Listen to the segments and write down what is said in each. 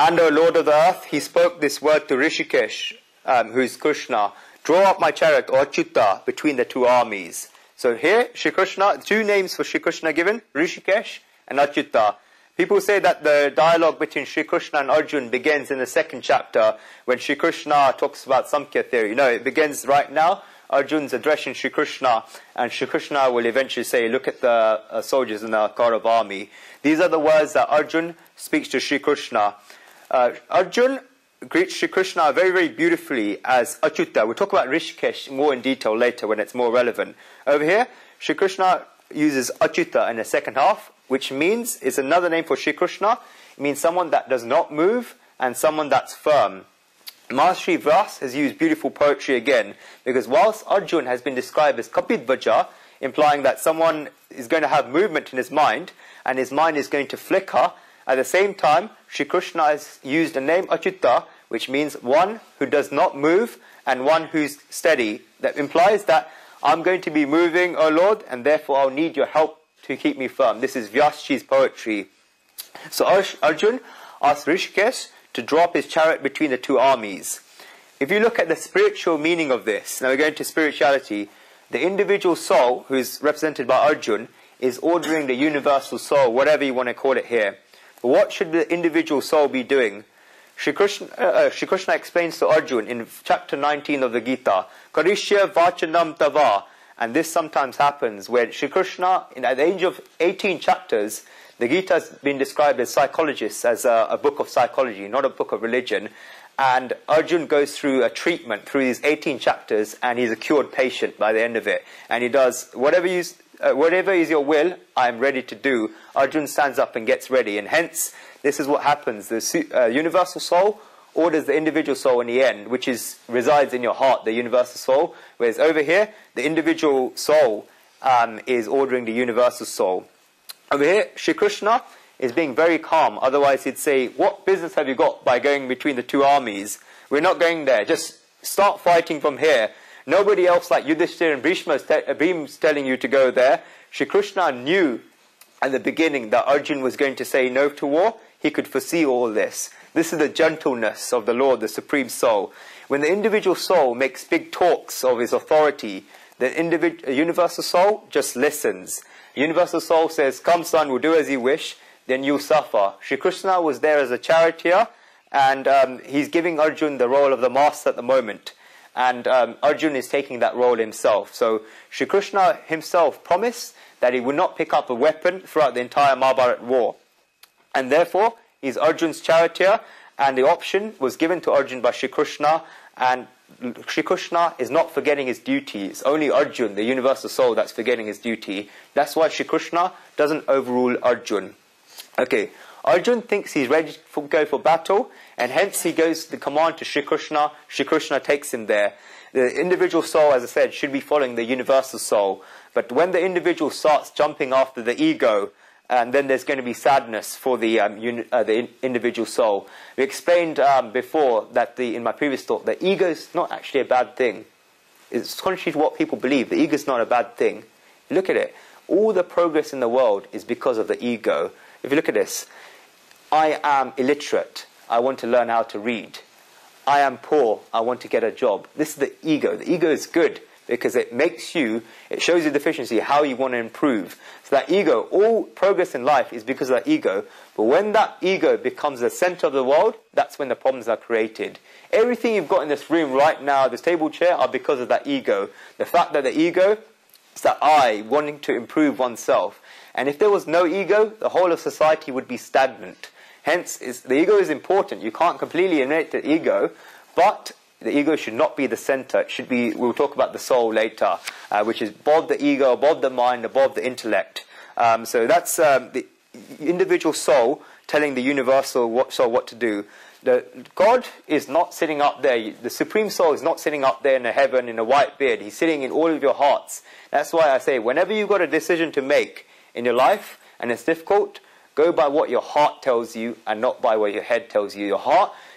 And, O Lord of the earth, he spoke this word to Hrsikesa, who is Krsna. Draw up my chariot, or Acyuta, between the two armies. So here, Shri Krishna, two names for Shri Krishna given, Hrsikesa and Acyuta. People say that the dialogue between Shri Krishna and Arjun begins in the second chapter when Shri Krishna talks about Samkhya theory. No, it begins right now. Arjun's addressing Shri Krishna, and Shri Krishna will eventually say, look at the soldiers in the Kaurav army. These are the words that Arjun speaks to Shri Krishna. Arjun greets Shri Krishna very, very beautifully as Acyuta. We'll talk about Hrsikesa more in detail later when it's more relevant. Over here, Shri Krishna uses Acyuta in the second half, which means, it's another name for Shri Krishna. It means someone that does not move and someone that's firm. Maharishi Vyas has used beautiful poetry again, because whilst Arjun has been described as Kapidvaja, implying that someone is going to have movement in his mind, and his mind is going to flicker, at the same time, Shri Krishna has used the name Acyuta, which means one who does not move and one who's steady. That implies that I'm going to be moving, O Lord, and therefore I'll need your help to keep me firm. This is Vyasji's poetry. So Arjun asked Hrsikesa to drop his chariot between the two armies. If you look at the spiritual meaning of this, now we're going to spirituality, the individual soul, who is represented by Arjun, is ordering the universal soul, whatever you want to call it here. But what should the individual soul be doing? Shri Krishna explains to Arjun in chapter 19 of the Gita, Karishya Vachanam Tava. And this sometimes happens where Shri Krishna, at the age of 18 chapters, the Gita has been described as psychologists, as a book of psychology, not a book of religion. And Arjun goes through a treatment through these 18 chapters, and he's a cured patient by the end of it. And he does, whatever is your will, I am ready to do. Arjun stands up and gets ready. And hence, this is what happens. The universal soul orders the individual soul in the end, which resides in your heart, the universal soul. Whereas over here, the individual soul is ordering the universal soul. Over here, Shri Krishna is being very calm. Otherwise, he'd say, what business have you got by going between the two armies? We're not going there. Just start fighting from here. Nobody else like Yudhishthira and Bhishma is telling you to go there. Shri Krishna knew at the beginning that Arjun was going to say no to war. He could foresee all this. This is the gentleness of the Lord, the Supreme Soul. When the individual soul makes big talks of his authority, the universal soul just listens. The universal soul says, come son, we'll do as you wish, then you'll suffer. Shri Krishna was there as a charioteer, and he's giving Arjun the role of the master at the moment. And Arjun is taking that role himself. So Shri Krishna himself promised that he would not pick up a weapon throughout the entire Mahabharata war. And therefore, he's Arjun's charioteer, and the option was given to Arjun by Shri Krishna, and Shri Krishna is not forgetting his duty. It's only Arjun, the universal soul, that's forgetting his duty. That's why Shri Krishna doesn't overrule Arjun. Okay, Arjun thinks he's ready to go for battle, and hence he goes the command to Shri Krishna. Shri Krishna takes him there. The individual soul, as I said, should be following the universal soul. But when the individual starts jumping after the ego, and then there's going to be sadness for the individual soul. We explained before that in my previous talk, the ego is not actually a bad thing. It's contrary to what people believe. The ego is not a bad thing. Look at it. All the progress in the world is because of the ego. If you look at this, I am illiterate. I want to learn how to read. I am poor. I want to get a job. This is the ego. The ego is good because it shows you deficiency, how you want to improve. So that ego, all progress in life is because of that ego. But when that ego becomes the center of the world, that's when the problems are created. Everything you've got in this room right now, this table chair, are because of that ego. The fact that the ego is that I wanting to improve oneself. And if there was no ego, the whole of society would be stagnant. Hence, the ego is important. You can't completely eliminate the ego, but the ego should not be the center. It should be, we'll talk about the soul later, which is above the ego, above the mind, above the intellect. So that's the individual soul telling the universal soul what to do. God is not sitting up there. The Supreme Soul is not sitting up there in the heaven in a white beard. He's sitting in all of your hearts. That's why I say, whenever you've got a decision to make in your life, and it's difficult, go by what your heart tells you and not by what your head tells you.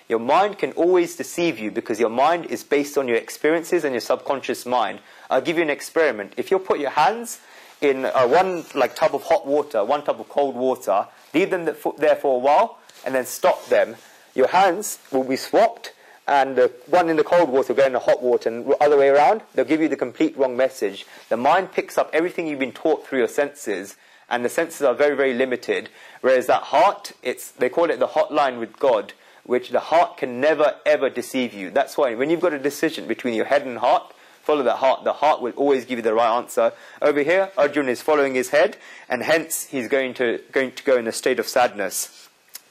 Your mind can always deceive you because your mind is based on your experiences and your subconscious mind. I'll give you an experiment. If you put your hands in one tub of hot water, one tub of cold water, leave them there for a while, and then stop them, your hands will be swapped, and the one in the cold water will go in the hot water, and the other way around. They'll give you the complete wrong message. The mind picks up everything you've been taught through your senses, and the senses are very, very limited. Whereas that heart, they call it the hotline with God, which the heart can never, ever deceive you. That's why when you've got a decision between your head and heart, follow the heart. The heart will always give you the right answer. Over here, Arjuna is following his head, and hence he's going to go in a state of sadness.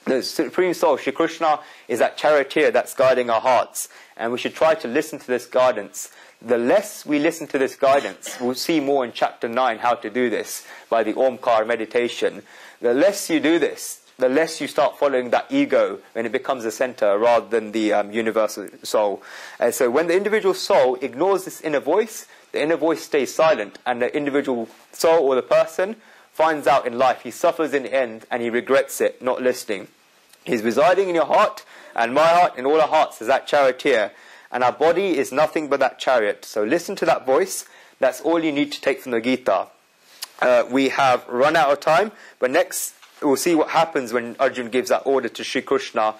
The Supreme Soul, Shri Krishna, is that charioteer that's guiding our hearts, and we should try to listen to this guidance. The less we listen to this guidance, we'll see more in chapter 9 how to do this by the Omkar meditation. The less you do this, the less you start following that ego when it becomes the center rather than the universal soul. And so when the individual soul ignores this inner voice, the inner voice stays silent, and the individual soul or the person finds out in life, he suffers in the end and he regrets it, not listening. He's residing in your heart, and my heart, in all our hearts, is that charioteer. And our body is nothing but that chariot. So listen to that voice. That's all you need to take from the Gita. We have run out of time, but next we'll see what happens when Arjuna gives that order to Shri Krishna.